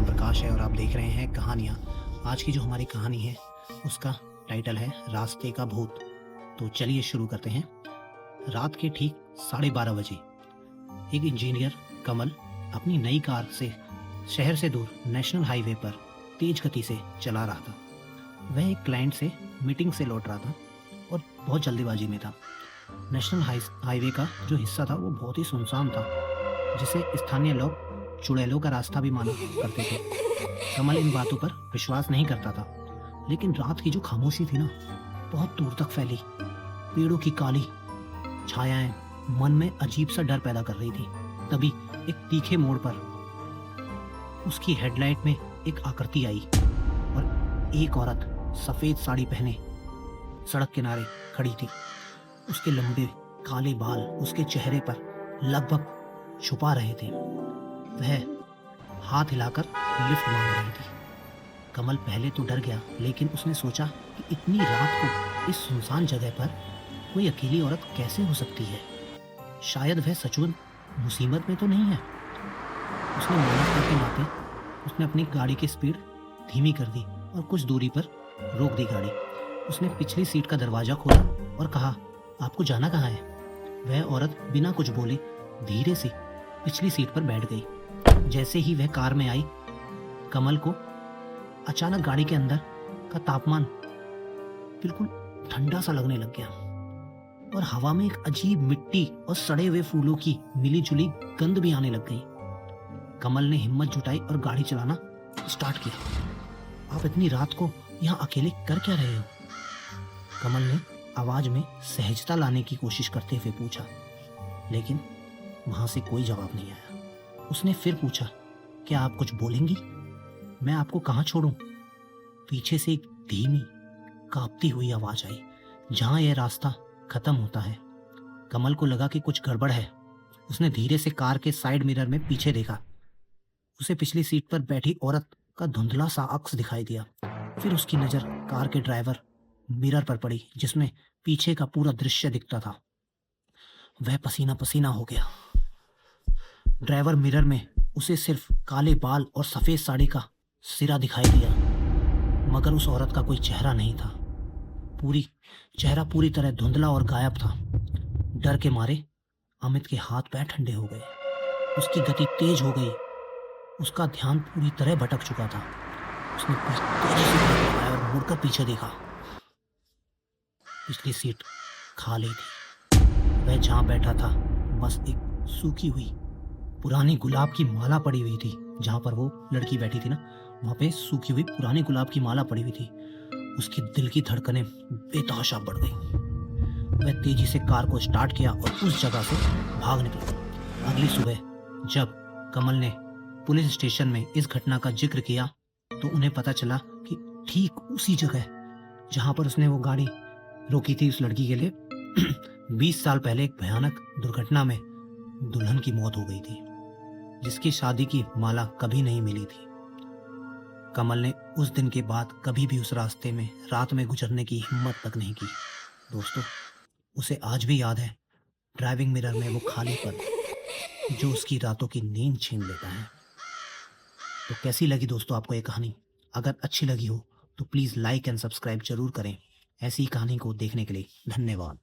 नाम प्रकाश है और आप देख रहे हैं कहानियाँ। आज की जो हमारी कहानी है उसका टाइटल है रास्ते का भूत। तो चलिए शुरू करते हैं। रात के ठीक 12:30 बजे एक इंजीनियर कमल अपनी नई कार से शहर से दूर नेशनल हाईवे पर तेज गति से चला रहा था। वह एक क्लाइंट से मीटिंग से लौट रहा था और बहुत जल्दीबाजी में था। नेशनल हाईवे का जो हिस्सा था वो बहुत ही सुनसान था, जिसे स्थानीय लोग चुड़ैलों का रास्ता भी माना करते थे। कमल इन बातों पर विश्वास नहीं करता था, लेकिन रात की जो खामोशी थी ना, बहुत दूर तक फैली। पेड़ों की काली छायाएं मन में अजीब सा डर पैदा कर रही थी। तभी एक तीखे मोड़ पर उसकी हेडलाइट में एक आकृति आई और एक औरत सफेद साड़ी पहने सड़क किनारे खड़ी थी। उसके लंबे काले बाल उसके चेहरे पर लगभग छुपा रहे थे। वह हाथ हिलाकर लिफ्ट मांग रही थी। कमल पहले तो डर गया, लेकिन उसने सोचा कि इतनी रात को इस सुनसान जगह पर कोई अकेली औरत कैसे हो सकती है। शायद वह सचमुच मुसीबत में तो नहीं है। उसने मानवता के नाते उसने अपनी गाड़ी की स्पीड धीमी कर दी और कुछ दूरी पर रोक दी गाड़ी। उसने पिछली सीट का दरवाजा खोला और कहा, आपको जाना कहाँ है? वह औरत बिना कुछ बोले धीरे से पिछली सीट पर बैठ गई। जैसे ही वह कार में आई, कमल को अचानक गाड़ी के अंदर का तापमान बिल्कुल ठंडा सा लगने लग गया और हवा में एक अजीब मिट्टी और सड़े हुए फूलों की मिली-जुली गंध भी आने लग गई। कमल ने हिम्मत जुटाई और गाड़ी चलाना स्टार्ट किया। आप इतनी रात को यहाँ अकेले कर क्या रहे हो? कमल ने आवाज में सहजता लाने की कोशिश करते हुए पूछा, लेकिन वहां से कोई जवाब नहीं आया। उसने फिर पूछा, क्या आप कुछ बोलेंगी? मैं आपको कहाँ छोड़ूं? पीछे से एक धीमी कांपती हुई आवाज आई, जहां यह रास्ता खत्म होता है। कमल को लगा कि कुछ गड़बड़ है। उसने धीरे से कार के साइड मिरर में पीछे देखा। उसे पिछली सीट पर बैठी औरत का धुंधला सा अक्स दिखाई दिया। फिर उसकी नजर कार के ड्राइवर मिरर पर पड़ी, जिसमें पीछे का पूरा दृश्य दिखता था। वह पसीना पसीना हो गया। ड्राइवर मिरर में उसे सिर्फ काले बाल और सफेद साड़ी का सिरा दिखाई दिया, मगर उस औरत का कोई चेहरा नहीं था। चेहरा पूरी तरह धुंधला और गायब था। डर के मारे अमित के हाथ पैर ठंडे हो गए। उसकी गति तेज हो गई। उसका ध्यान पूरी तरह भटक चुका था। उसने तेजी से ब्रेक लगाया और मुड़कर पीछे देखा। पिछली सीट खाली थी। वह जहां बैठा था बस एक सूखी हुई पुरानी गुलाब की माला पड़ी हुई थी। जहां पर वो लड़की बैठी थी ना, वहां पे सूखी हुई पुरानी गुलाब की माला पड़ी हुई थी। उसके दिल की धड़कनें बेतहाशा बढ़ गई। वह तेजी से कार को स्टार्ट किया और उस जगह से भाग निकला। अगली सुबह जब कमल ने पुलिस स्टेशन में इस घटना का जिक्र किया, तो उन्हें पता चला कि ठीक उसी जगह जहां पर उसने वो गाड़ी रोकी थी उस लड़की के लिए 20 साल पहले एक भयानक दुर्घटना में दुल्हन की मौत हो गई थी, जिसकी शादी की माला कभी नहीं मिली थी। कमल ने उस दिन के बाद कभी भी उस रास्ते में रात में गुजरने की हिम्मत तक नहीं की। दोस्तों, उसे आज भी याद है ड्राइविंग मिरर में वो खाली पल जो उसकी रातों की नींद छीन लेता है। तो कैसी लगी दोस्तों आपको ये कहानी? अगर अच्छी लगी हो तो प्लीज़ लाइक एंड सब्सक्राइब जरूर करें। ऐसी कहानी को देखने के लिए धन्यवाद।